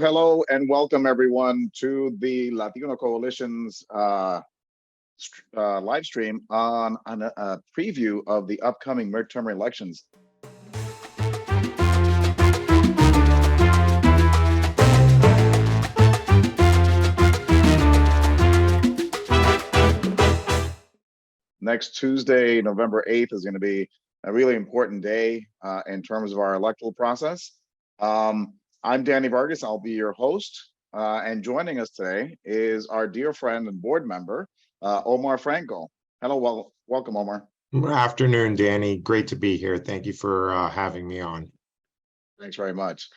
Hello and welcome everyone to the Latino Coalition's live stream on a preview of the upcoming midterm elections. Next Tuesday, November 8th, is going to be a really important day in terms of our electoral process. I'm Danny Vargas. I'll be your host. And joining us today is our dear friend and board member, Omar Franco. Hello, welcome, Omar. Good afternoon, Danny. Great to be here. Thank you for having me on. Thanks very much.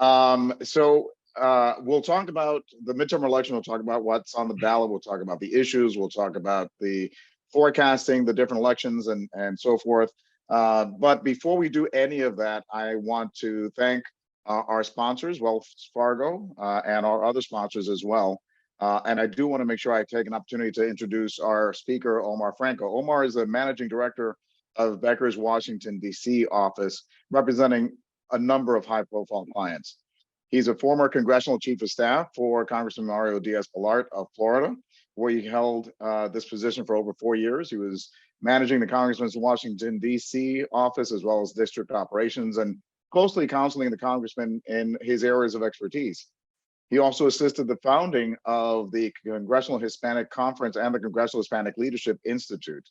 We'll talk about the midterm election. We'll talk about what's on the ballot. We'll talk about the issues. We'll talk about the forecasting, the different elections and so forth. But before we do any of that, I want to thank our sponsors, Wells Fargo, and our other sponsors as well. And I do want to make sure I take an opportunity to introduce our speaker, Omar Franco. Omar is the managing director of Becker's Washington, D.C. office, representing a number of high-profile clients. He's a former congressional chief of staff for Congressman Mario Diaz-Balart of Florida, where he held this position for over 4 years. He was managing the Congressman's Washington, D.C. office, as well as district operations, and closely counseling the congressman in his areas of expertise. He also assisted the founding of the Congressional Hispanic Conference and the Congressional Hispanic Leadership Institute.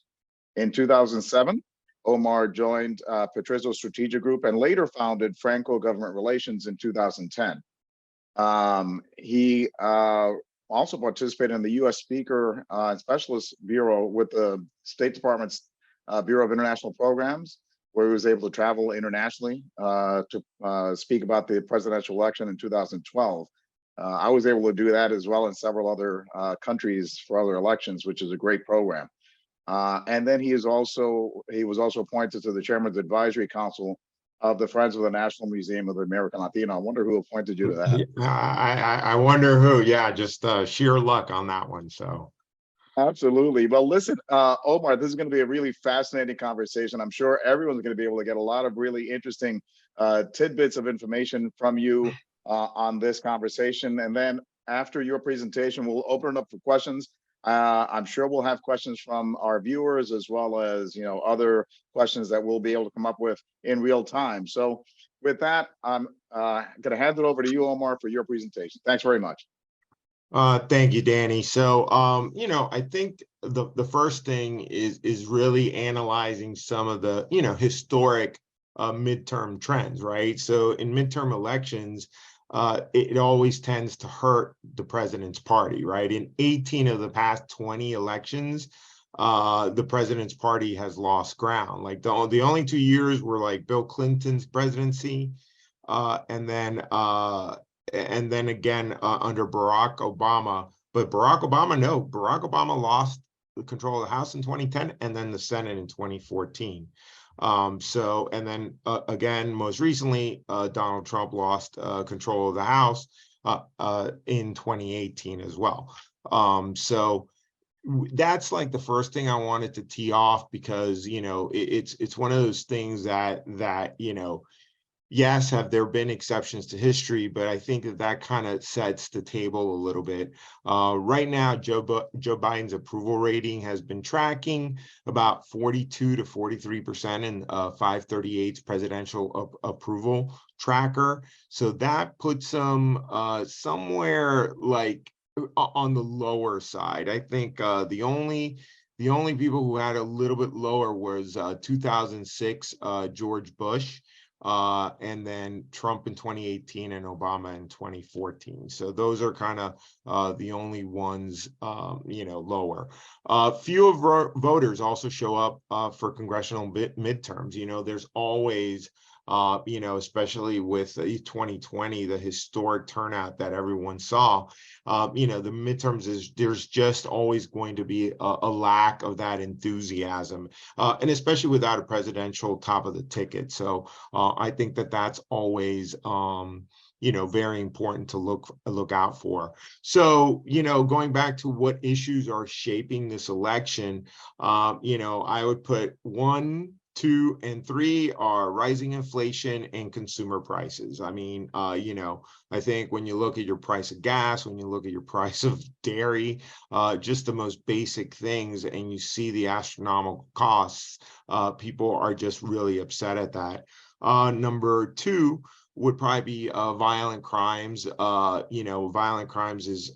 In 2007, Omar joined Patrizio's Strategic Group and later founded Franco Government Relations in 2010. He also participated in the U.S. Speaker and Specialist Bureau with the State Department's Bureau of International Programs, where he was able to travel internationally to speak about the presidential election in 2012. I was able to do that as well in several other countries for other elections, which is a great program. And then he was also appointed to the Chairman's Advisory Council of the Friends of the National Museum of the American Latino. I wonder who appointed you to that. I wonder who. Yeah, just sheer luck on that one. So. Absolutely. Well, listen, Omar, this is going to be a really fascinating conversation. I'm sure everyone's going to be able to get a lot of really interesting tidbits of information from you on this conversation. And then after your presentation, we'll open it up for questions. I'm sure we'll have questions from our viewers as well as, other questions that we'll be able to come up with in real time. So with that, I'm going to hand it over to you, Omar, for your presentation. Thanks very much. Thank you, Danny. So, I think the first thing is really analyzing some of the, historic midterm trends, right? So in midterm elections, it always tends to hurt the president's party, right? In 18 of the past 20 elections, the president's party has lost ground. Like the only 2 years were like Bill Clinton's presidency, and then again under Barack Obama. But Barack Obama lost the control of the House in 2010 and then the Senate in 2014. And then again, most recently, Donald Trump lost control of the House in 2018 as well. So that's like the first thing I wanted to tee off, because it's one of those things that yes, have there been exceptions to history, but I think that kind of sets the table a little bit. Right now, Joe Biden's approval rating has been tracking about 42 to 43% in 538's presidential approval tracker. So that puts him somewhere like on the lower side. I think the only people who had a little bit lower was 2006 George Bush. And then Trump in 2018 and Obama in 2014. So those are kind of the only ones, lower. Few of voters also show up for congressional midterms. There's always, especially with 2020, the historic turnout that everyone saw, the midterms there's just always going to be a lack of that enthusiasm, and especially without a presidential top of the ticket. So I think that's always, very important to look out for. So, going back to what issues are shaping this election, I would put 1, 2 and 3 are rising inflation and consumer prices. I mean, you know, I think when you look at your price of gas, when you look at your price of dairy, just the most basic things, and you see the astronomical costs, people are just really upset at that. Number 2 would probably be violent crimes. You know, violent crimes is,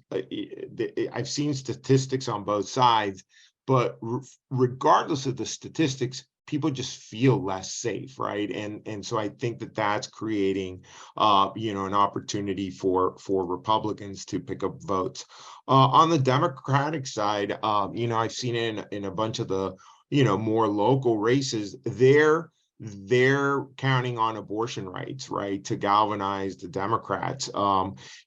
I've seen statistics on both sides, but regardless of the statistics, people just feel less safe, right? And so I think that that's creating, you know, an opportunity for Republicans to pick up votes. On the Democratic side, you know, I've seen it in a bunch of the, you know, more local races. They're counting on abortion rights, right, to galvanize the Democrats.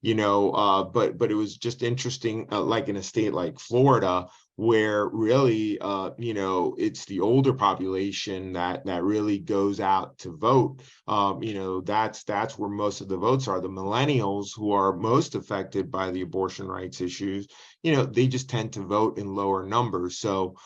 You know, but it was just interesting, like in a state like Florida, where really, you know, it's the older population that really goes out to vote. You know, that's where most of the votes are. The millennials, who are most affected by the abortion rights issues, you know, they just tend to vote in lower numbers. So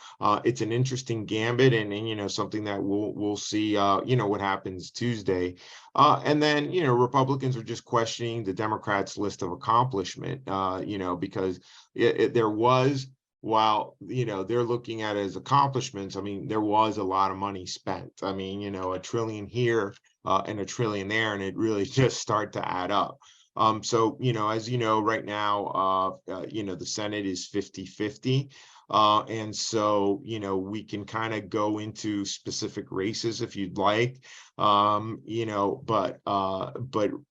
it's an interesting gambit, and you know, something that we'll see. You know, what happens Tuesday. And then, you know, Republicans are just questioning the Democrats' list of accomplishment. You know, because there was, while, you know, they're looking at it as accomplishments, I mean, there was a lot of money spent. I mean, you know, $1 trillion here and $1 trillion there, and it really just start to add up. So, you know, as you know, right now, you know, the Senate is 50-50. And so, you know, we can kind of go into specific races if you'd like, you know, but,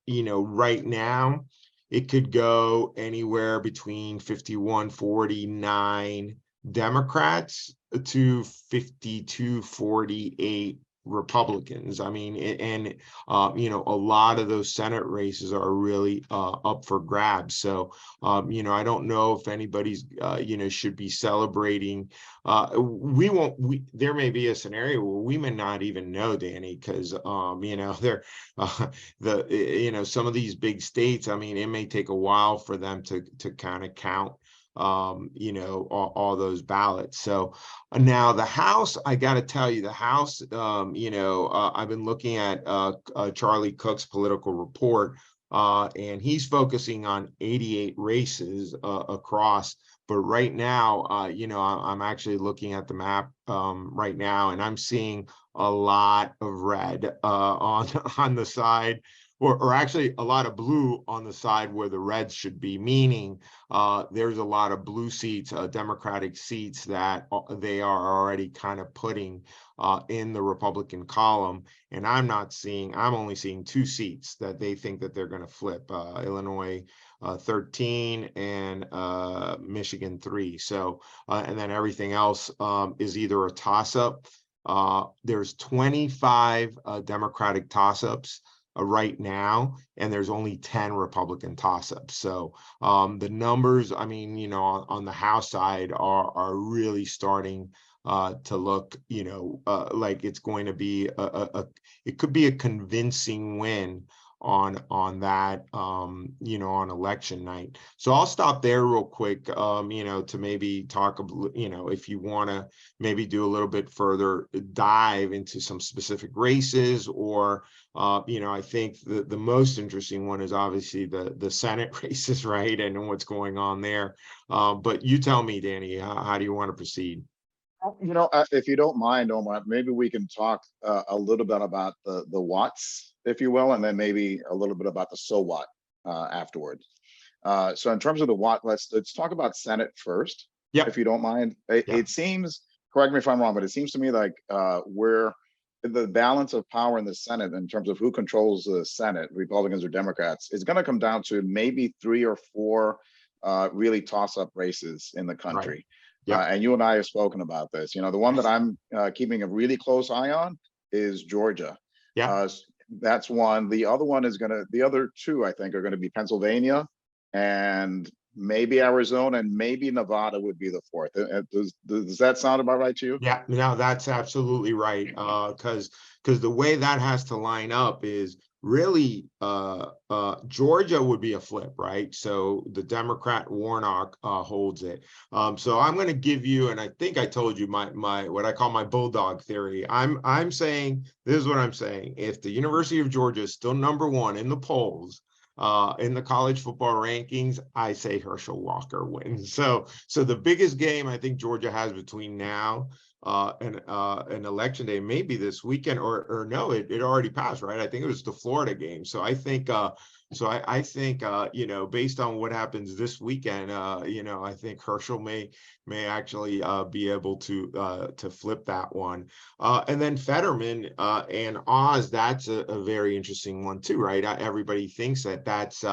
you know, right now, it could go anywhere between 51-49 Democrats to 52-48 Republicans. I mean, and you know, a lot of those Senate races are really up for grabs. So, you know, I don't know if anybody's, you know, should be celebrating. There may be a scenario where we may not even know, Danny, because, you know, you know, some of these big states, I mean, it may take a while for them to kind of count, you know, all those ballots. So now the House, I got to tell you, the House, you know, I've been looking at Charlie Cook's political report, and he's focusing on 88 races across. But right now, you know, I'm actually looking at the map right now, and I'm seeing a lot of red on the side, or actually a lot of blue on the side where the reds should be, meaning there's a lot of blue seats, Democratic seats, that they are already kind of putting in the Republican column. And I'm only seeing 2 seats that they think that they're going to flip, Illinois 13 and Michigan 3. So, and then everything else is either a toss-up. There's 25 Democratic toss-ups right now, and there's only 10 Republican toss-ups. So the numbers, I mean, you know, on the House side are really starting to look, you know, like it's going to be it could be a convincing win on that, you know, on election night. So I'll stop there real quick, you know, to maybe talk, you know, if you want to maybe do a little bit further dive into some specific races, or you know, I think the most interesting one is obviously the Senate races, right, and what's going on there. But you tell me, Danny, how do you want to proceed? You know, if you don't mind, Omar, maybe we can talk a little bit about the whats, if you will, and then maybe a little bit about the so what afterwards. So in terms of the what, let's talk about Senate first, Yeah. if you don't mind. It seems, correct me if I'm wrong, but it seems to me like where the balance of power in the Senate in terms of who controls the Senate, Republicans or Democrats, is going to come down to maybe 3 or 4 really toss-up races in the country. Right. Yeah. And you and I have spoken about this. You know, the one that I'm keeping a really close eye on is Georgia. Yeah. That's one. The other one is the other 2, I think, are going to be Pennsylvania and maybe Arizona, and maybe Nevada would be the 4th. Does that sound about right to you? Yeah, no, that's absolutely right. Because the way that has to line up is really Georgia would be a flip, right? So the Democrat Warnock holds it. So I'm going to give you, and I think I told you my what I call my bulldog theory. I'm saying, this is what I'm saying: if the University of Georgia is still #1 in the polls, in the college football rankings, I say Herschel Walker wins. So the biggest game I think Georgia has between now and election day, maybe this weekend, or no, it already passed, right? I think it was the Florida game. So I think I think you know, based on what happens this weekend, you know, I think Herschel may actually be able to flip that one. And then Fetterman and Oz, that's a very interesting one too, right? Everybody thinks that that's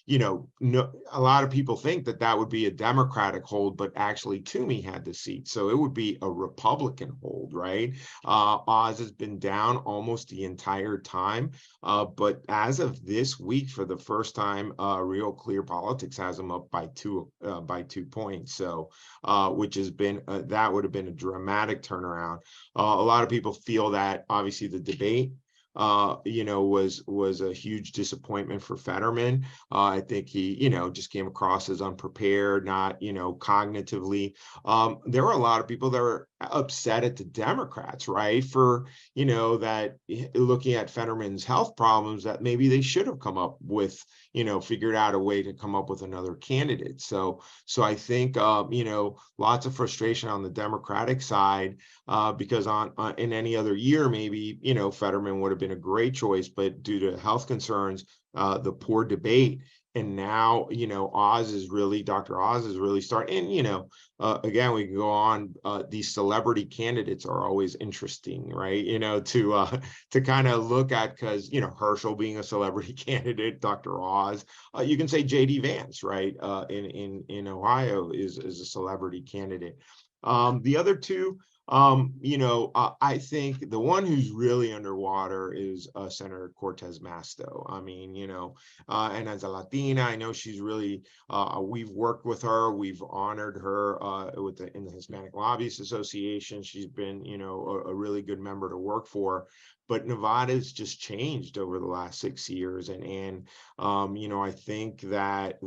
you know, no, a lot of people think that that would be a Democratic hold, but actually Toomey had the seat, so it would be a Republican hold, right? Oz has been down almost the entire time, but as of this week, for the first time, Real Clear Politics has him up by 2 points. So, which has been that would have been a dramatic turnaround. A lot of people feel that obviously the debate you know, was a huge disappointment for Fetterman. I think he, you know, just came across as unprepared, not, you know, cognitively. There were a lot of people that were upset at the Democrats, right? For, you know, that looking at Fetterman's health problems, that maybe they should have come up with, you know, figured out a way to come up with another candidate. So I think, you know, lots of frustration on the Democratic side, because on in any other year, maybe, you know, Fetterman would have been a great choice, but due to health concerns, the poor debate, and now, you know, Dr. Oz is really starting. And, you know, again, we can go on. These celebrity candidates are always interesting, right? You know, to kind of look at, because, you know, Herschel being a celebrity candidate, Dr. Oz, you can say JD Vance, right? In Ohio is a celebrity candidate. The other two, you know, I think the one who's really underwater is Senator Cortez Masto. I mean, you know, and as a Latina, I know she's really, we've worked with her, we've honored her in the Hispanic Lobbyists Association. She's been, you know, a really good member to work for. But Nevada's just changed over the last 6 years, and you know, I think that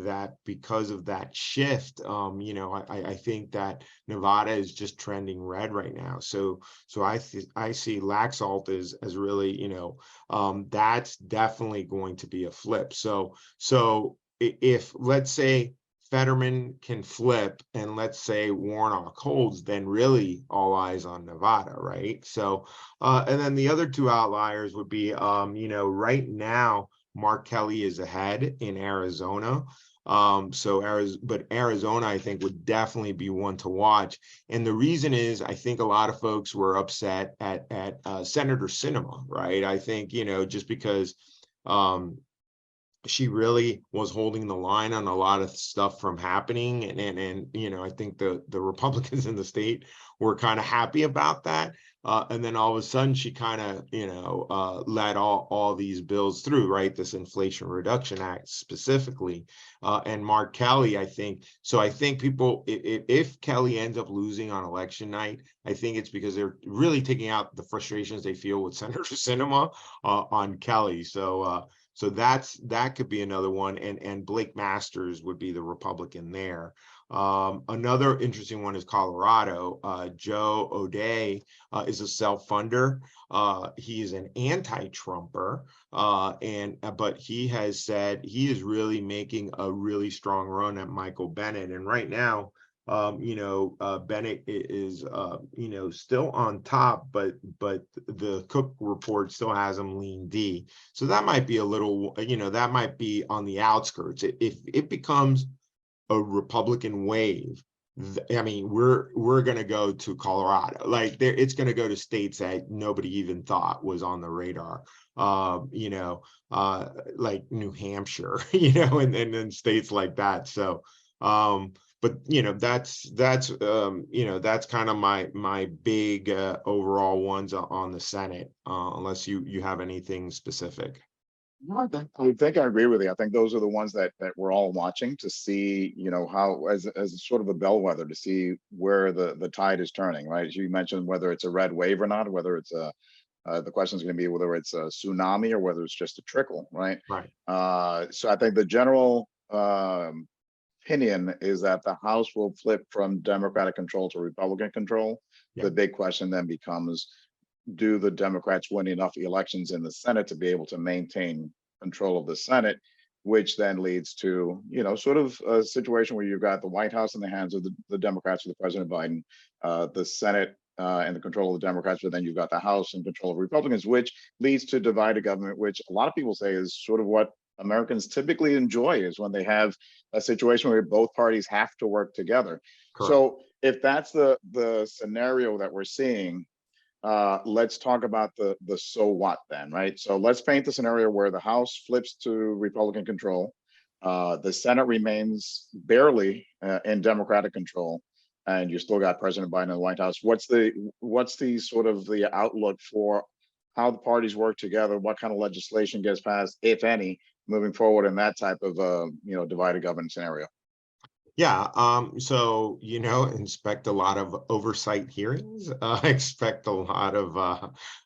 because of that shift, you know, I think that Nevada is just trending red right now. So I see Laxalt as really, you know, that's definitely going to be a flip. So if, let's say, Fetterman can flip, and let's say Warnock holds, then really all eyes on Nevada, right? So and then the other two outliers would be, you know, right now Mark Kelly is ahead in Arizona. But Arizona, I think, would definitely be one to watch. And the reason is, I think a lot of folks were upset at Senator Sinema, right? I think, you know, just because she really was holding the line on a lot of stuff from happening, and you know, I think the Republicans in the state were kind of happy about that. And then all of a sudden she kind of, you know, led all these bills through, right? This Inflation Reduction Act specifically, and Mark Kelly, I think. So I think people, if Kelly ends up losing on election night, I think it's because they're really taking out the frustrations they feel with Senator Sinema on Kelly. So that could be another one, and Blake Masters would be the Republican there. Another interesting one is Colorado. Joe O'Dea is a self-funder. He is an anti-Trumper, but he has said he is really making a really strong run at Michael Bennet, and right now, you know, Bennett is, you know, still on top, but the Cook report still has him lean D. So that might be a little, you know, that might be on the outskirts. If it becomes a Republican wave, I mean, we're going to go to Colorado. Like, it's going to go to states that nobody even thought was on the radar. You know, like New Hampshire, you know, and then states like that. So, but you know, that's you know, that's kind of my big overall ones on the Senate, unless you have anything specific. No, I think I agree with you. I think those are the ones that we're all watching to see, you know, how, as sort of a bellwether, to see where the tide is turning, right? As you mentioned, whether it's a red wave or not, whether it's a The question is going to be whether it's a tsunami or whether it's just a trickle, right? Right. So I think the general opinion is that the House will flip from Democratic control to Republican control. Yeah. The big question then becomes, do the Democrats win enough elections in the Senate to be able to maintain control of the Senate, which then leads to, sort of a situation where you've got the White House in the hands of the Democrats, with President Biden, the Senate in the control of the Democrats, but then you've got the House in control of Republicans, which leads to divided government, which a lot of people say is sort of what Americans typically enjoy, is when they have a situation where both parties have to work together. Correct. So if that's the scenario that we're seeing, let's talk about the so what then, right? So let's paint the scenario where the House flips to Republican control, the Senate remains barely in Democratic control, and you still got President Biden in the White House. What's the sort of the outlook for how the parties work together? What kind of legislation gets passed, if any, moving forward in that type of divided government scenario? Yeah, so expect a lot of oversight hearings. Expect a lot of,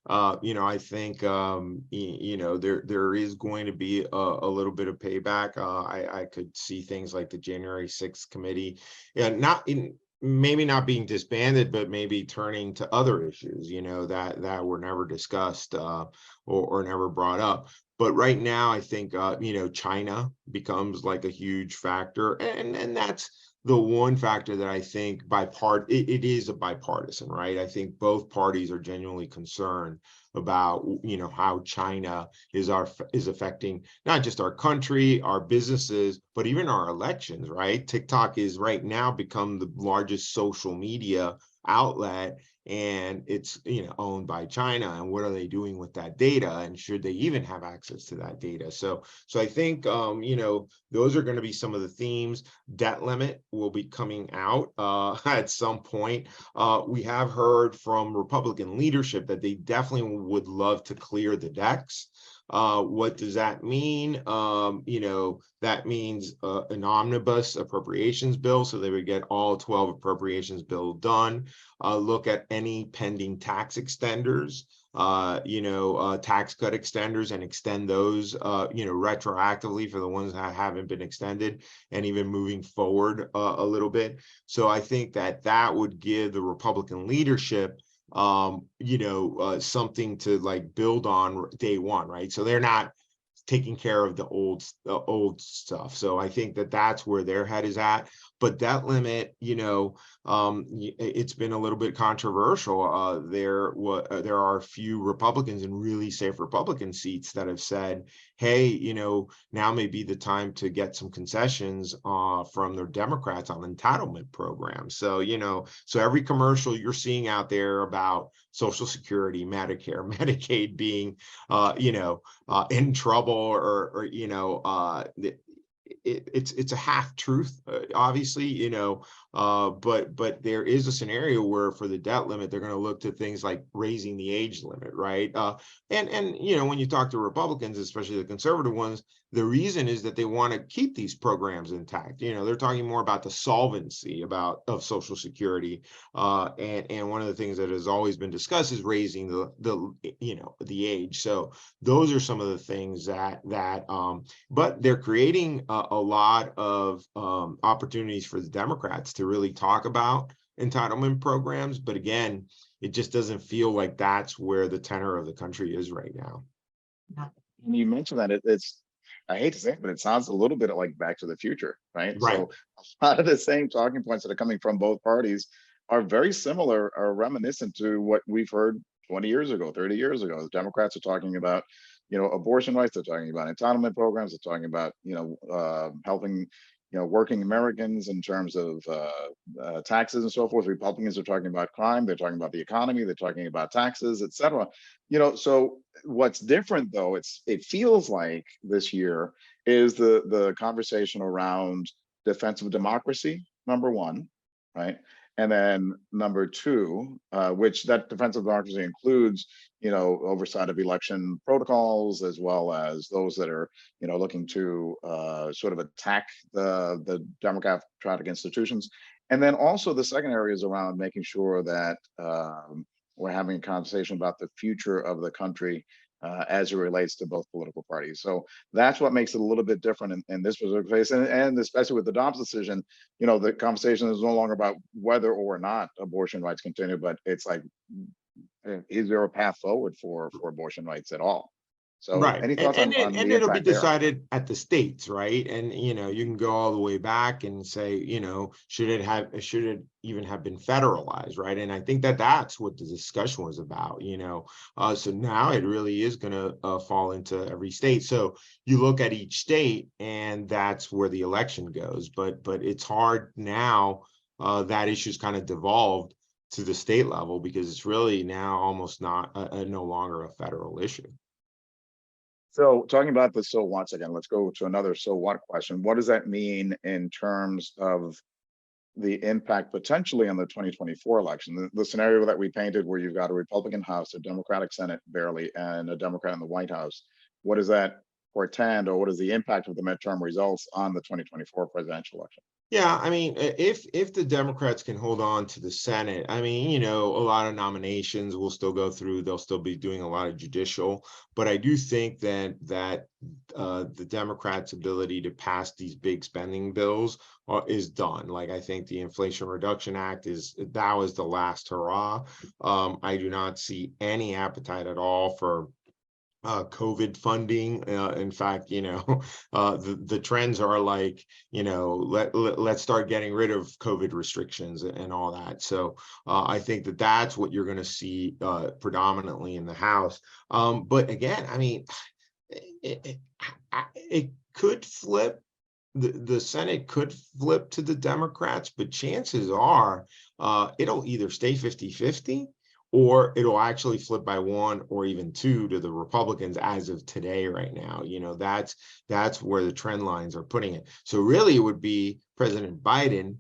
I think, there is going to be a little bit of payback. I could see things like the January 6th committee, maybe not being disbanded, but maybe turning to other issues, that were never discussed or never brought up. But right now, I think, China becomes like a huge factor. And that's the one factor that I think it is a bipartisan, right? I think both parties are genuinely concerned about, how China is affecting not just our country, our businesses, but even our elections, right? TikTok is right now become the largest social media outlet, and it's owned by China. And what are they doing with that data, and should they even have access to that data? So I think those are going to be some of the themes. Debt limit will be coming out at some point. We have heard from Republican leadership that they definitely would love to clear the decks. What does that mean? That means an omnibus appropriations bill, so they would get all 12 appropriations bill done. Look at any pending tax extenders, tax cut extenders, and extend those, retroactively for the ones that haven't been extended, and even moving forward a little bit. So I think that would give the Republican leadership something to like build on day one, right? So they're not taking care of the old stuff. So I think that's where their head is at. But that limit, it's been a little bit controversial. There are a few Republicans in really safe Republican seats that have said, hey, now may be the time to get some concessions from the Democrats on entitlement programs. So, so every commercial you're seeing out there about Social Security, Medicare, Medicaid being, in trouble, or it's a half truth, obviously, but there is a scenario where for the debt limit, they're going to look to things like raising the age limit, right? And when you talk to Republicans, especially the conservative ones, the reason is that they want to keep these programs intact. They're talking more about the solvency of Social Security, and one of the things that has always been discussed is raising the age. So those are some of the things but they're creating a lot of opportunities for the Democrats to really talk about entitlement programs. But again, it just doesn't feel like that's where the tenor of the country is right now. And you mentioned that it's, I hate to say it, but it sounds a little bit like Back to the Future, right? Right. So a lot of the same talking points that are coming from both parties are very similar, are reminiscent to what we've heard 20 years ago, 30 years ago. The Democrats are talking about, abortion rights. They're talking about entitlement programs. They're talking about, helping, working Americans in terms of taxes and so forth. Republicans are talking about crime. They're talking about the economy. They're talking about taxes, et cetera. So what's different, though, it feels like this year is the conversation around defense of democracy, number one, right? And then number two, which that defense of democracy includes, oversight of election protocols, as well as those that are, looking to sort of attack the democratic institutions. And then also the second area is around making sure that we're having a conversation about the future of the country as it relates to both political parties. So that's what makes it a little bit different in this particular case, and especially with the Dobbs decision, the conversation is no longer about whether or not abortion rights continue, but it's like, is there a path forward for abortion rights at all? So Right. any And thoughts on, and the it'll be impact there? decided at the states, right? And you can go all the way back and say, should it even have been federalized, right? And I think that that's what the discussion was about, so now it really is going to fall into every state. So you look at each state and that's where the election goes. But it's hard now, that issue's kind of devolved to the state level because it's really now almost not no longer a federal issue. So talking about the so what's again, let's go to another so what question. What does that mean in terms of the impact potentially on the 2024 election? The scenario that we painted where you've got a Republican House, a Democratic Senate barely, and a Democrat in the White House. What does that portend, or what is the impact of the midterm results on the 2024 presidential election? Yeah, I mean, if the Democrats can hold on to the Senate, I mean, a lot of nominations will still go through. They'll still be doing a lot of judicial, but I do think that the Democrats' ability to pass these big spending bills is done. Like, I think the Inflation Reduction Act that was the last hurrah. I do not see any appetite at all for COVID funding. In fact, the trends are like, let's start getting rid of COVID restrictions and all that. So I think that that's what you're going to see predominantly in the House. But again, I mean, it could flip. The Senate could flip to the Democrats, but chances are it'll either stay 50-50 or it'll actually flip by 1 or even 2 to the Republicans as of today right now. That's where the trend lines are putting it. So really it would be President Biden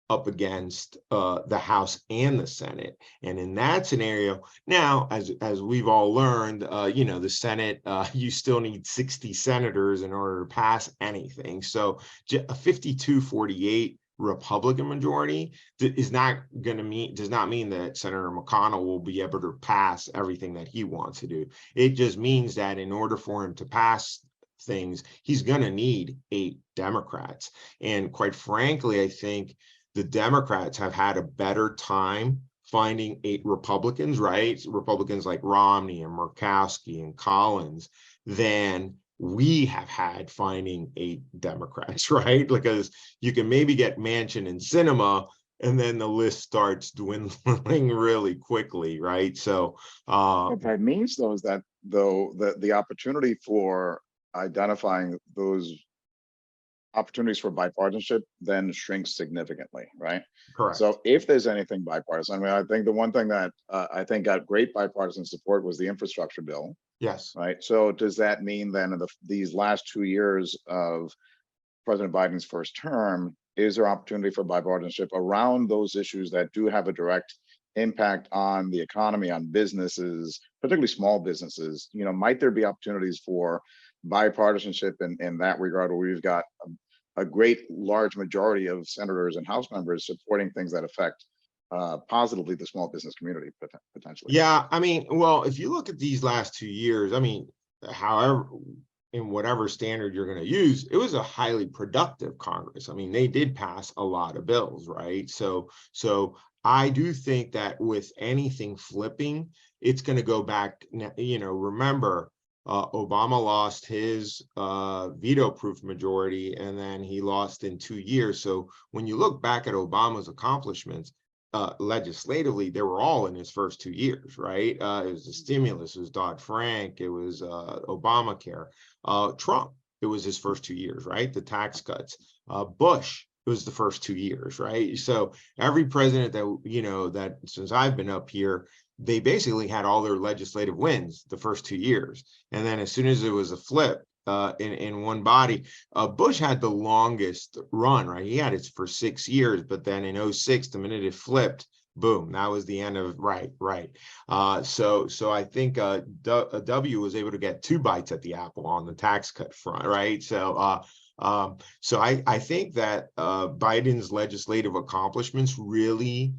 up against the House and the Senate. And in that scenario, now, as we've all learned, the Senate, you still need 60 senators in order to pass anything. So a 52-48 Republican majority does not mean that Senator McConnell will be able to pass everything that he wants to do. It just means that in order for him to pass things, he's going to need 8 Democrats. And quite frankly, I think the Democrats have had a better time finding 8 Republicans, right? Republicans like Romney and Murkowski and Collins than we have had finding 8 Democrats, right? Because you can maybe get Manchin and Sinema, and then the list starts dwindling really quickly, right? So What that means, though, is that the opportunity for identifying those opportunities for bipartisanship then shrinks significantly, right? correct. So if there's anything bipartisan, I mean, I think the one thing that I think got great bipartisan support was the infrastructure bill. Yes. Right. So does that mean then in these last 2 years of President Biden's first term, is there opportunity for bipartisanship around those issues that do have a direct impact on the economy, on businesses, particularly small businesses? Might there be opportunities for bipartisanship in that regard, where we've got a great large majority of senators and House members supporting things that affect positively the small business community potentially? Yeah, I mean, well, if you look at these last 2 years, I mean, however, in whatever standard you're going to use, it was a highly productive Congress. I mean, they did pass a lot of bills, right? So I do think that with anything flipping, it's going to go back. Remember, Obama lost his veto-proof majority, and then he lost in 2 years. So when you look back at Obama's accomplishments, legislatively, they were all in his first 2 years, right? It was the stimulus, it was Dodd-Frank, it was Obamacare. Trump, it was his first 2 years, right? The tax cuts. Bush, it was the first 2 years, right? So every president that since I've been up here, they basically had all their legislative wins the first 2 years. And then as soon as it was a flip, in one body, Bush had the longest run, right? He had it for 6 years, but then in 2006, the minute it flipped, boom, that was the end of right. So I think W was able to get 2 bites at the apple on the tax cut front, right? So I think that Biden's legislative accomplishments really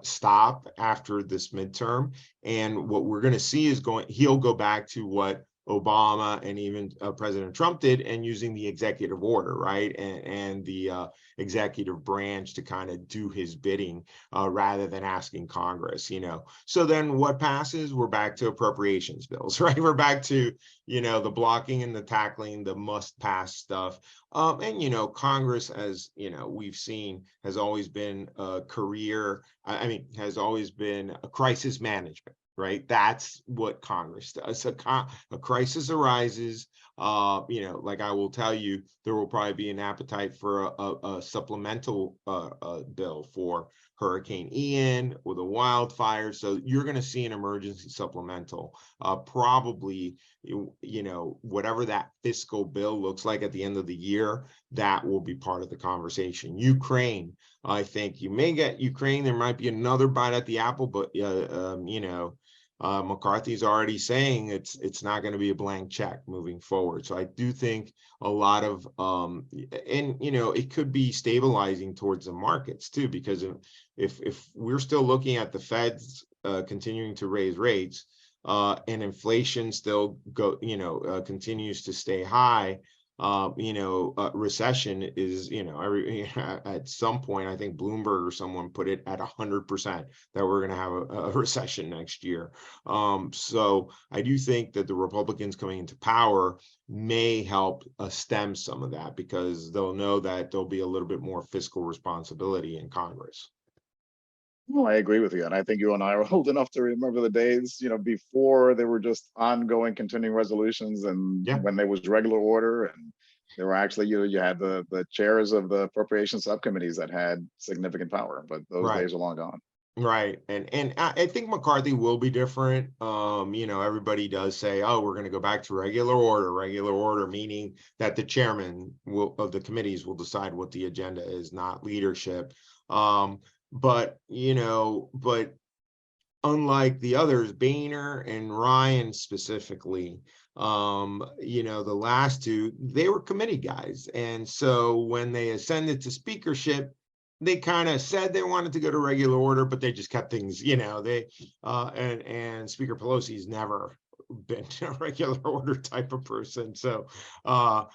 stop after this midterm. And what we're going to see is he'll go back to what Obama and even President Trump did, and using the executive order, right, and the executive branch to kind of do his bidding rather than asking Congress, So then what passes? We're back to appropriations bills, right? We're back to, the blocking and the tackling, the must pass stuff. And, Congress, as, we've seen, has always been a has always been a crisis management. Right, that's what Congress does. A crisis arises. Like I will tell you, there will probably be an appetite for a supplemental bill for Hurricane Ian or the wildfires. So you're going to see an emergency supplemental, probably, whatever that fiscal bill looks like at the end of the year, that will be part of the conversation. Ukraine, I think you may get Ukraine. There might be another bite at the apple, but McCarthy's already saying it's not going to be a blank check moving forward. So I do think a lot of it could be stabilizing towards the markets too, because if we're still looking at the Feds continuing to raise rates and inflation still continues to stay high, recession is, at some point, I think Bloomberg or someone put it at 100% that we're going to have a recession next year. So I do think that the Republicans coming into power may help stem some of that, because they'll know that there'll be a little bit more fiscal responsibility in Congress. Well, I agree with you. And I think you and I are old enough to remember the days, before there were just ongoing continuing resolutions, and when there was regular order, and there were actually, you had the chairs of the appropriation subcommittees that had significant power, but those days are long gone. Right. And I think McCarthy will be different. Everybody does say, oh, we're going to go back to regular order, meaning that the chairman of the committees will decide what the agenda is, not leadership. But unlike the others, Boehner and Ryan specifically, the last two, they were committee guys. And so when they ascended to speakership, they kind of said they wanted to go to regular order, but they just kept things, and Speaker Pelosi's never been a regular order type of person. But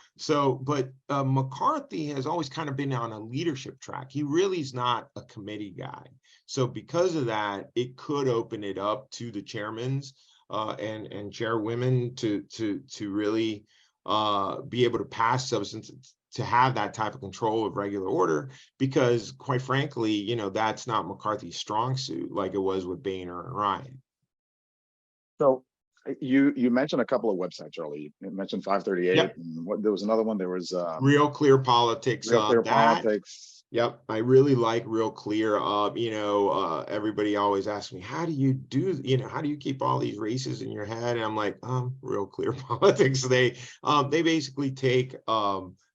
McCarthy has always kind of been on a leadership track. He really is not a committee guy. So because of that, it could open it up to the chairmans and chairwomen to really be able to pass substances, to have that type of control of regular order, because quite frankly, that's not McCarthy's strong suit like it was with Boehner and Ryan. So you mentioned a couple of websites earlier. You mentioned 538, and there was another one. There was Real Clear Politics. Real Clear Politics. Yep, I really like Real Clear. Everybody always asks me, how do you keep all these races in your head? And I'm like, Real Clear Politics. They basically take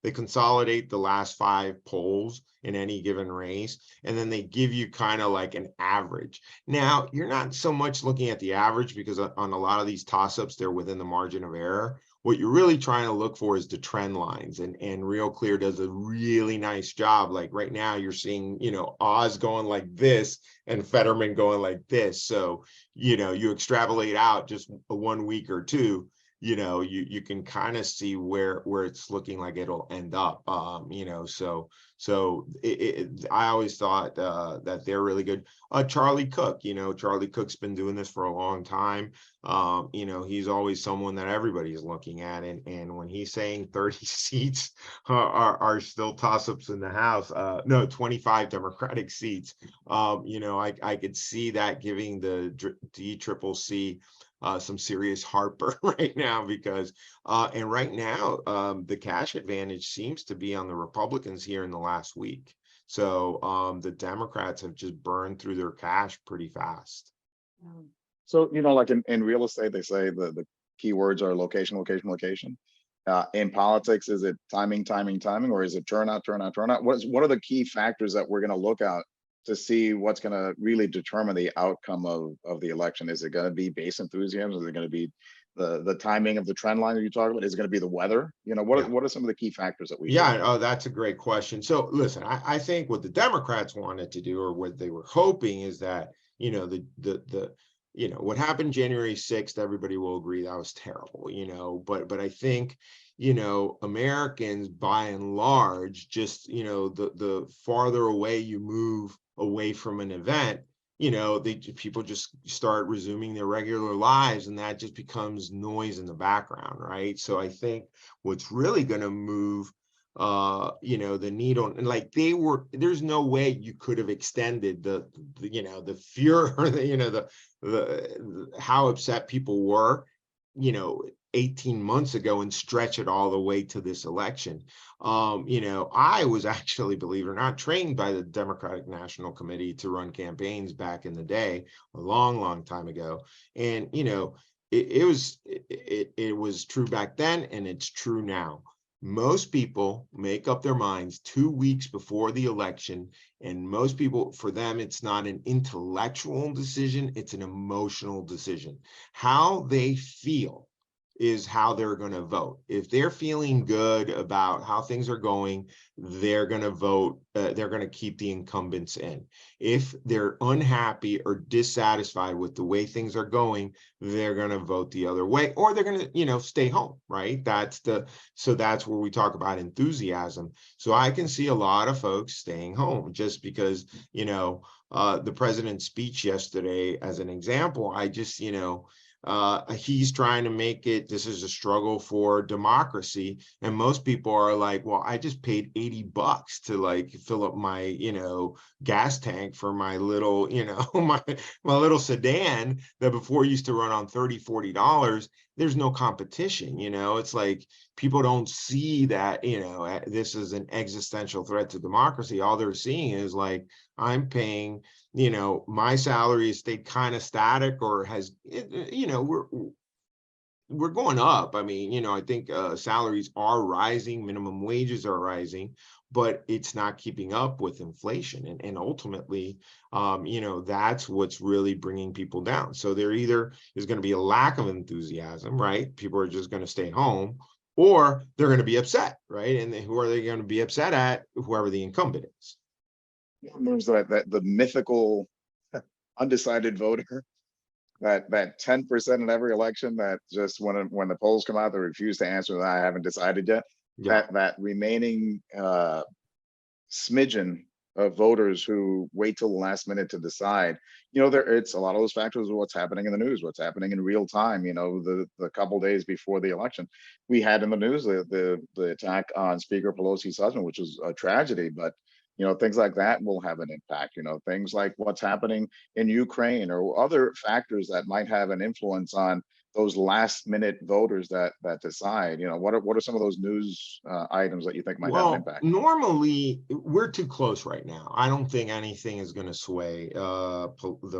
they consolidate the last 5 polls in any given race, and then they give you kind of like an average. Now, you're not so much looking at the average, because on a lot of these toss-ups, they're within the margin of error. What you're really trying to look for is the trend lines, and Real Clear does a really nice job. Like right now, you're seeing, Oz going like this and Fetterman going like this. So, you extrapolate out just 1 week or two, you can kind of see where it's looking like it'll end up. So I always thought that they're really good. Charlie Cook, Charlie Cook's been doing this for a long time. He's always someone that everybody's looking at, and when he's saying 30 seats are still toss-ups in the House, 25 Democratic seats, I could see that giving the DCCC some serious heartburn right now, because and right now the cash advantage seems to be on the Republicans here in the last week. So the Democrats have just burned through their cash pretty fast. So like in real estate, they say the keywords are location, location, location. In politics, is it timing, or is it turnout? What are the key factors that we're going to look at to see what's going to really determine the outcome of the election? Is it going to be base enthusiasm? Is it going to be the timing of the trend line that you talk about? Is it going to be the weather? You know, Yeah. what are some of the key factors that we should? Yeah, oh, that's a great question. So listen, I think what the Democrats wanted to do, or what they were hoping, is that, what happened January 6th, everybody will agree that was terrible, but I think, Americans by and large, just, the farther away you move away from an event, people just start resuming their regular lives, and that just becomes noise in the background, right? So I think what's really going to move the needle, and like there's no way you could have extended the fear, or the how upset people were, 18 months ago, and stretch it all the way to this election. I was actually, believe it or not, trained by the Democratic National Committee to run campaigns back in the day, a long time ago. And, it was true back then, and it's true now. Most people make up their minds 2 weeks before the election, and most people, for them, it's not an intellectual decision, it's an emotional decision. How they feel is how they're going to vote. If they're feeling good about how things are going, they're going to vote. They're going to keep the incumbents in. If they're unhappy or dissatisfied with the way things are going, they're going to vote the other way, or they're going to, stay home, right? So that's where we talk about enthusiasm. So I can see a lot of folks staying home, just because, the president's speech yesterday, as an example, I just, he's trying to make it, this is a struggle for democracy, and most people are like, well, I just paid $80 to like fill up my gas tank for my little my little sedan that before used to run on $30-40. There's no competition. It's like people don't see that this is an existential threat to democracy. All they're seeing is like, I'm paying, my salary has stayed kind of static, or has, we're going up. I mean, I think salaries are rising, minimum wages are rising, but it's not keeping up with inflation. And ultimately, that's what's really bringing people down. So there either is going to be a lack of enthusiasm, right? People are just going to stay home, or they're going to be upset, right? And who are they going to be upset at? Whoever the incumbent is. There's that the mythical undecided voter, that 10% in every election, that just when the polls come out, they refuse to answer that I haven't decided yet. Yeah. That remaining smidgen of voters who wait till the last minute to decide. It's a lot of those factors of what's happening in the news, what's happening in real time. The couple days before the election, we had in the news the attack on Speaker Pelosi's husband, which was a tragedy, but things like that will have an impact. Things like what's happening in Ukraine, or other factors that might have an influence on those last minute voters that decide. What are some of those news items that you think might have an impact? Normally we're too close right now. I don't think anything is going to sway. The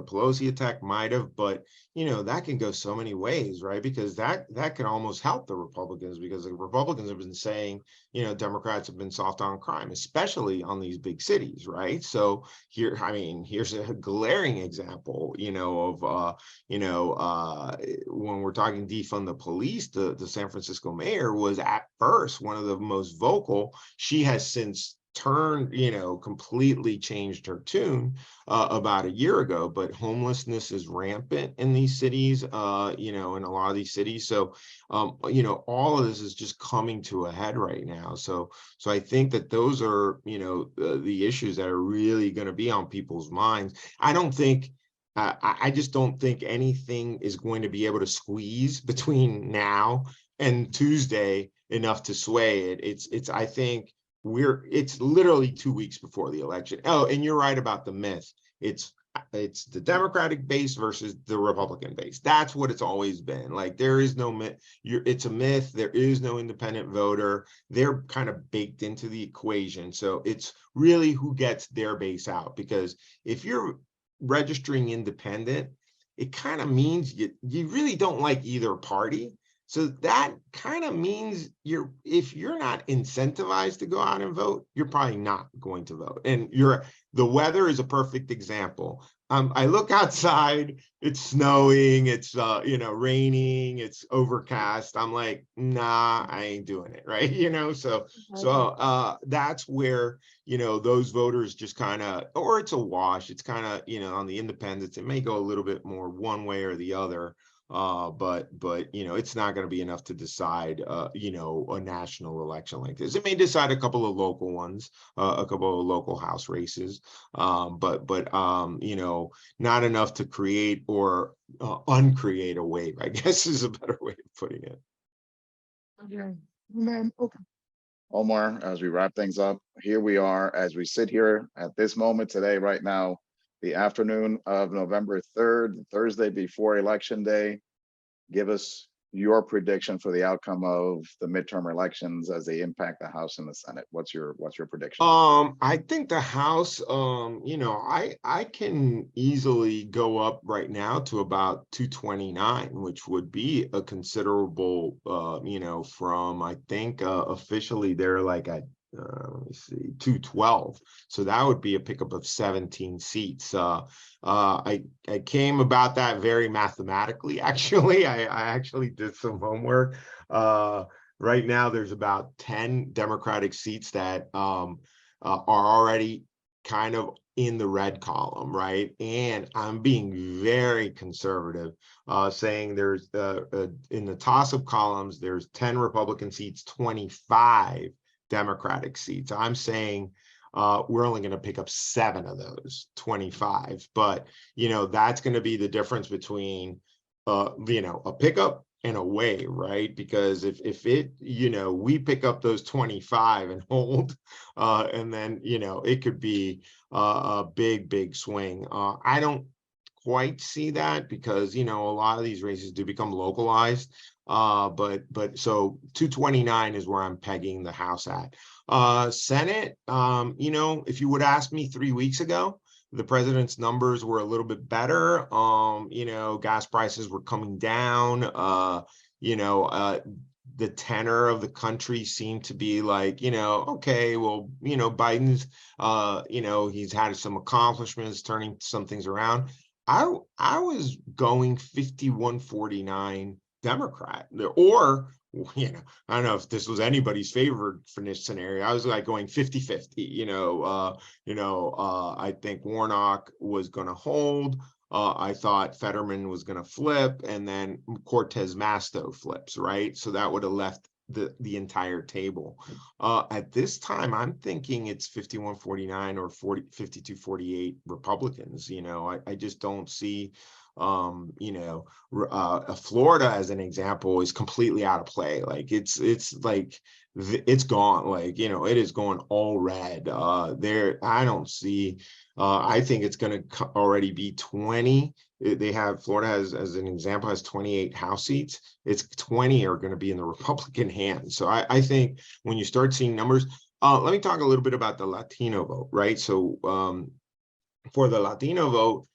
Pelosi attack might have, but that can go so many ways, right? Because that can almost help the Republicans, because the Republicans have been saying, Democrats have been soft on crime, especially on these big cities, right? So here's a glaring example, of when we're talking defund the police, the San Francisco mayor was at first one of the most vocal. She has since turned, completely changed her tune about a year ago. But homelessness is rampant in these cities, in a lot of these cities. So, all of this is just coming to a head right now. So I think that those are, the issues that are really going to be on people's minds. I just don't think anything is going to be able to squeeze between now and Tuesday enough to sway it. I think it's literally 2 weeks before the election. Oh, and you're right about the myth. It's the Democratic base versus the Republican base. That's what it's always been. Like, there is no myth. It's a myth. There is no independent voter. They're kind of baked into the equation. So it's really who gets their base out, because if you're registering independent, it kind of means you really don't like either party. So that kind of means if you're not incentivized to go out and vote, you're probably not going to vote. And the weather is a perfect example. I look outside, it's snowing, it's raining, it's overcast. I'm like, nah, I ain't doing it, right? So that's where, those voters just kind of, or it's a wash. It's kind of, on the independents, it may go a little bit more one way or the other. But it's not going to be enough to decide a national election like this. It may decide a couple of local ones, a couple of local House races, but not enough to create or uncreate a wave, I guess, is a better way of putting it. Okay. Okay. Omar, as we wrap things up, here we are as we sit here at this moment today, right now, the afternoon of November 3rd, Thursday before Election Day. Give us your prediction for the outcome of the midterm elections as they impact the House and the Senate. What's your prediction? I think the House, I can easily go up right now to about 229, which would be a considerable, from, I think, officially they're like at let me see, 212. So that would be a pickup of 17 seats. I came about that very mathematically. Actually, I actually did some homework. Right now, there's about 10 Democratic seats that are already kind of in the red column, right? And I'm being very conservative, saying there's in the toss-up columns, there's 10 Republican seats, 25 Democratic seats. I'm saying we're only going to pick up 7 of those 25, but that's going to be the difference between a pickup and a wave, right? Because if it, we pick up those 25 and hold, and then it could be a big swing. I don't quite see that because a lot of these races do become localized. But so 229 is where I'm pegging the House at. Senate, if you would ask me 3 weeks ago, the president's numbers were a little bit better. Gas prices were coming down. The tenor of the country seemed to be like, okay, well, Biden's, he's had some accomplishments, turning some things around. I was going 51-49 Democrat, or I don't know if this was anybody's favorite for this scenario. I was like going 50-50. I think Warnock was going to hold. I thought Fetterman was going to flip, and then Cortez Masto flips, right? So that would have left the entire table. At this time, I'm thinking it's 51-49 or 52-48 Republicans. I just don't see. Florida, as an example, is completely out of play. Like it's like it's gone. Like it is going all red. There, I don't see. I think it's going to already be 20. They have Florida has, as an example, has 28 House seats. It's 20 are going to be in the Republican hands. So I think when you start seeing numbers, let me talk a little bit about the Latino vote, right? So for the Latino vote.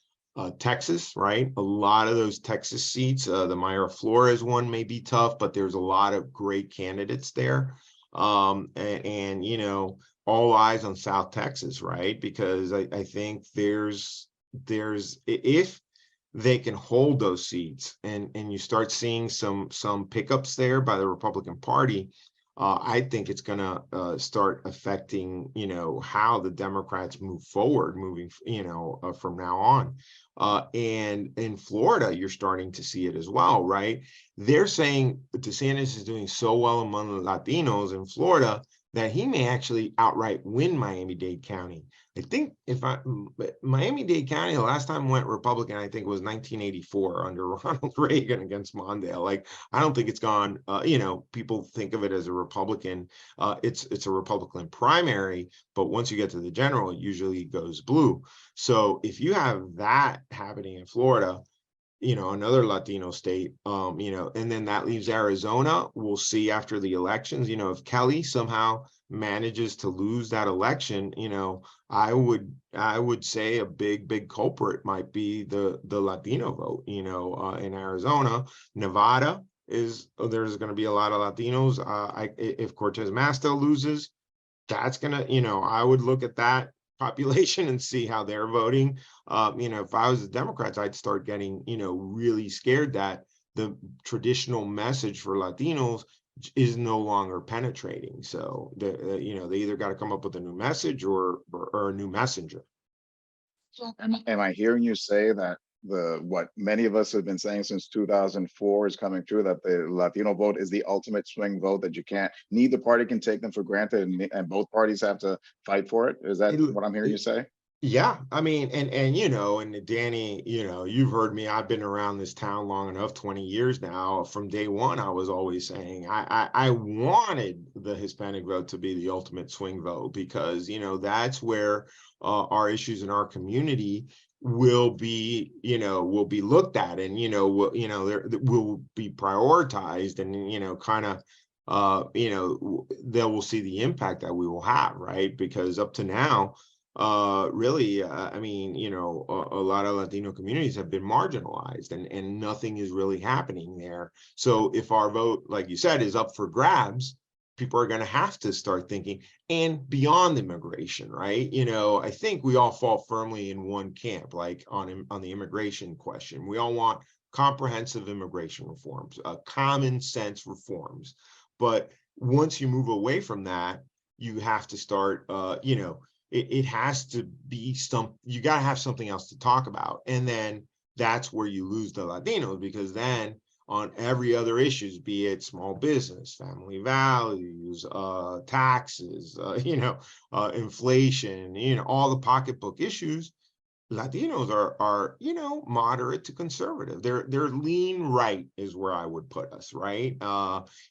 Texas, right? A lot of those Texas seats, the Mayra Flores one may be tough, but there's a lot of great candidates there. And all eyes on South Texas, right? Because I think there's if they can hold those seats and you start seeing some pickups there by the Republican Party, I think it's going to start affecting, how the Democrats move forward, from now on. And in Florida, you're starting to see it as well, right? They're saying DeSantis is doing so well among the Latinos in Florida that he may actually outright win Miami-Dade County. I think Miami-Dade County, the last time went Republican, I think was 1984 under Ronald Reagan against Mondale. Like, I don't think it's gone, people think of it as a Republican. It's a Republican primary, but once you get to the general, it usually goes blue. So if you have that happening in Florida, another Latino state, and then that leaves Arizona. We'll see after the elections, if Kelly somehow manages to lose that election, I would say a big culprit might be the Latino vote, in Arizona. Nevada there's going to be a lot of Latinos. If Cortez Masto loses, that's gonna, I would look at that population and see how they're voting. If I was the Democrats, I'd start getting, really scared that the traditional message for Latinos is no longer penetrating. So they either got to come up with a new message or a new messenger. So am I hearing you say that what many of us have been saying since 2004 is coming true, that the Latino vote is the ultimate swing vote, that you can't, neither party can take them for granted, and both parties have to fight for it? Is that what I'm hearing you say? Yeah, I mean, and Danny, you've heard me. I've been around this town long enough, 20 years now. From day one, I was always saying I wanted the Hispanic vote to be the ultimate swing vote, because that's where our issues in our community will be looked at, and will be prioritized, and kind of they will see the impact that we will have, right? Because up to now, really, I mean, a lot of Latino communities have been marginalized, and nothing is really happening there. So if our vote, like you said, is up for grabs, people are going to have to start thinking, and beyond immigration, right? I think we all fall firmly in one camp, like on the immigration question. We all want comprehensive immigration reforms, common sense reforms. But once you move away from that, you have to start, it has to be you got to have something else to talk about. And then that's where you lose the Latinos, because then on every other issues, be it small business, family values, taxes, inflation, all the pocketbook issues, Latinos are moderate to conservative. They're lean right is where I would put us, right?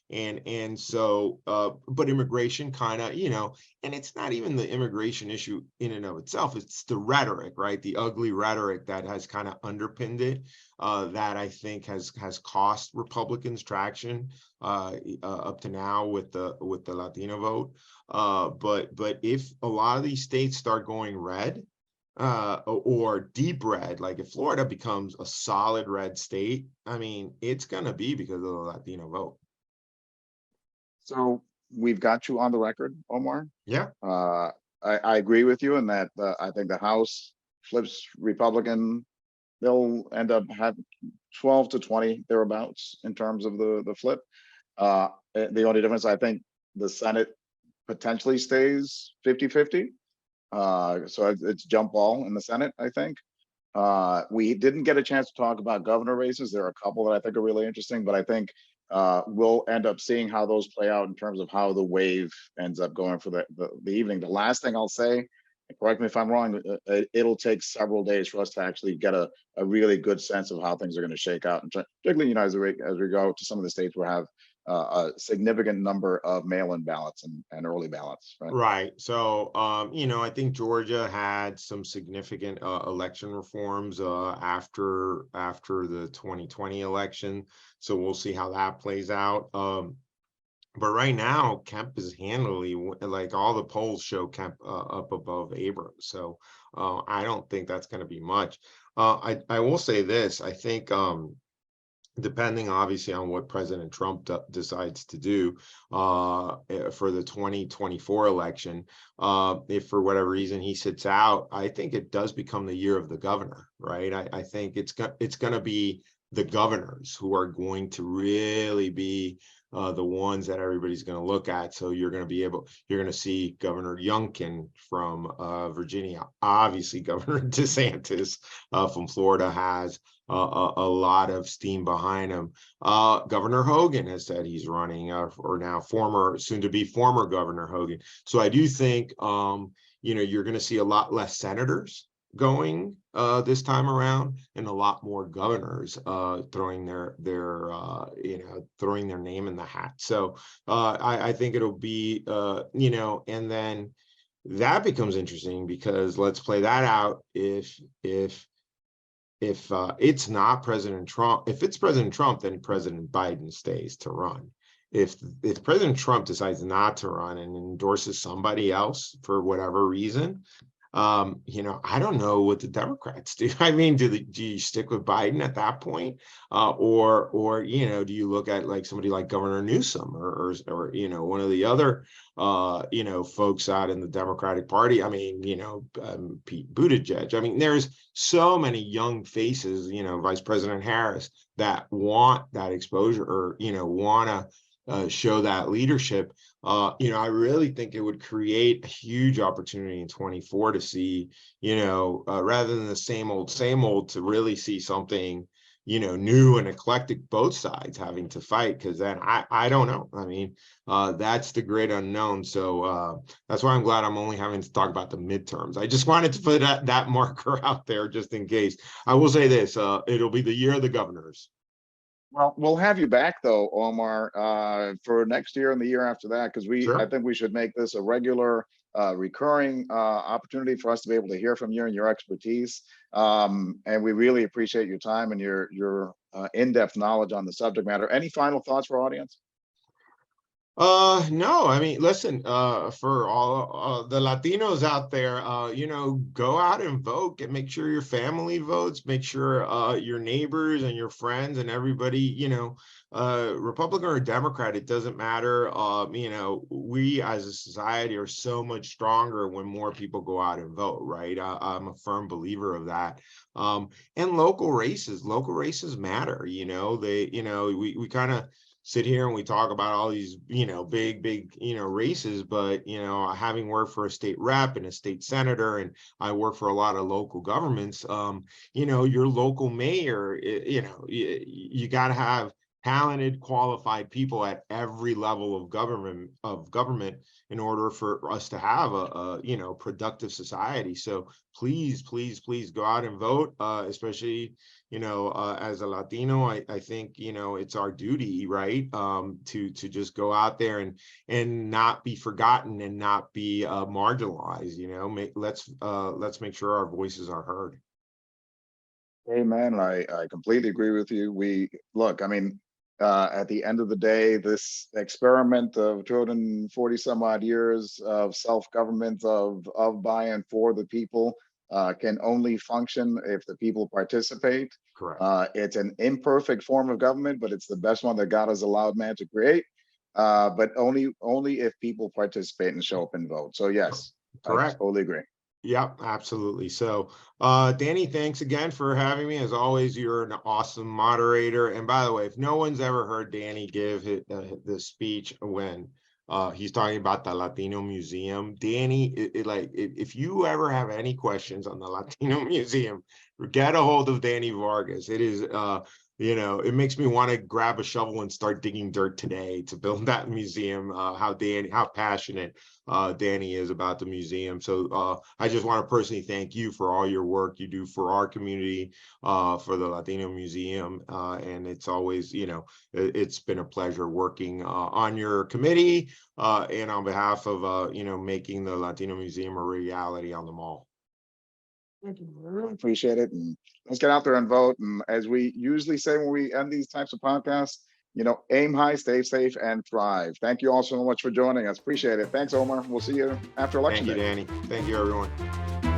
And so but immigration kind of, and it's not even the immigration issue in and of itself, it's the rhetoric, right? The ugly rhetoric that has kind of underpinned it, that I think has cost Republicans traction up to now with the Latino vote. But if a lot of these states start going red, or deep red, like if Florida becomes a solid red state, I mean, it's going to be because of the Latino vote. So we've got you on the record, Omar. Yeah. I agree with you in that I think the House flips Republican. They'll end up having 12 to 20 thereabouts in terms of the flip. The only difference, I think the Senate potentially stays 50-50. So it's jump ball in the Senate, I think. We didn't get a chance to talk about governor races. There are a couple that I think are really interesting, but I think we'll end up seeing how those play out in terms of how the wave ends up going for the evening. The last thing I'll say, correct me if I'm wrong, it'll take several days for us to actually get a really good sense of how things are going to shake out, and particularly as we go to some of the states where have a significant number of mail-in ballots and early ballots. Right. So, I think Georgia had some significant election reforms after the 2020 election. So we'll see how that plays out. But right now, Kemp is handily, like all the polls show Kemp up above Abrams. So I don't think that's going to be much. I will say this. I think depending obviously on what President Trump decides to do for the 2024 election, if for whatever reason he sits out, I think it does become the year of the governor, right? I think it's going to be the governors who are going to really be the ones that everybody's going to look at. So you're going to see Governor Youngkin from Virginia. Obviously, Governor DeSantis from Florida has a lot of steam behind him. Governor Hogan has said he's running, or now soon to be former Governor Hogan. So I do think, you're going to see a lot less senators going this time around, and a lot more governors throwing their name in the hat. So I think it'll be and then that becomes interesting, because let's play that out. If it's not President Trump, if it's President Trump, then President Biden stays to run. If President Trump decides not to run and endorses somebody else for whatever reason, I don't know what the Democrats do. I mean, do you stick with Biden at that point? Or do you look at like somebody like Governor Newsom or one of the other folks out in the Democratic Party? I mean, Pete Buttigieg. I mean, there's so many young faces, Vice President Harris, that want that exposure or want to show that leadership. I really think it would create a huge opportunity in 24 to see, rather than the same old, to really see something, new and eclectic, both sides having to fight. Because then I don't know. I mean, that's the great unknown. So that's why I'm glad I'm only having to talk about the midterms. I just wanted to put that marker out there just in case. I will say this, it'll be the year of the governors. Well, we'll have you back though, Omar, for next year and the year after that, because I Sure. think we should make this a regular, recurring opportunity for us to be able to hear from you and your expertise. And we really appreciate your time and your in-depth knowledge on the subject matter. Any final thoughts for our audience? No, I mean, listen, for all the Latinos out there, go out and vote and make sure your family votes, make sure your neighbors and your friends and everybody, Republican or Democrat, it doesn't matter. We as a society are so much stronger when more people go out and vote, right? I'm a firm believer of that. And local races matter, we kind of sit here and we talk about all these, big, races, but, having worked for a state rep and a state senator, and I work for a lot of local governments, your local mayor, you got to have talented, qualified people at every level of government in order for us to have a productive society. So please go out and vote, especially as a Latino. I think it's our duty, right, to just go out there and not be forgotten and not be marginalized. Let's make sure our voices are heard. Amen. I completely agree with you. I mean, at the end of the day, this experiment of 240 some odd years of self-government, by and for the people, can only function if the people participate. Correct. It's an imperfect form of government, but it's the best one that God has allowed man to create. But only if people participate and show up and vote. So yes, Correct. I totally agree. Yep, absolutely. So, Danny, thanks again for having me. As always, you're an awesome moderator. And by the way, if no one's ever heard Danny give the speech when he's talking about the Latino Museum, Danny, if you ever have any questions on the Latino Museum, get a hold of Danny Vargas. It is, it makes me want to grab a shovel and start digging dirt today to build that museum. How passionate Danny is about the museum. So I just want to personally thank you for all your work you do for our community, for the Latino Museum. And it's always, it's been a pleasure working on your committee and on behalf of, making the Latino Museum a reality on the mall. Thank you. Really appreciate it. And let's get out there and vote. And as we usually say when we end these types of podcasts, aim high, stay safe, and thrive. Thank you all so much for joining us. Appreciate it. Thanks, Omar. We'll see you after election day. Thank you, Danny. Thank you, everyone.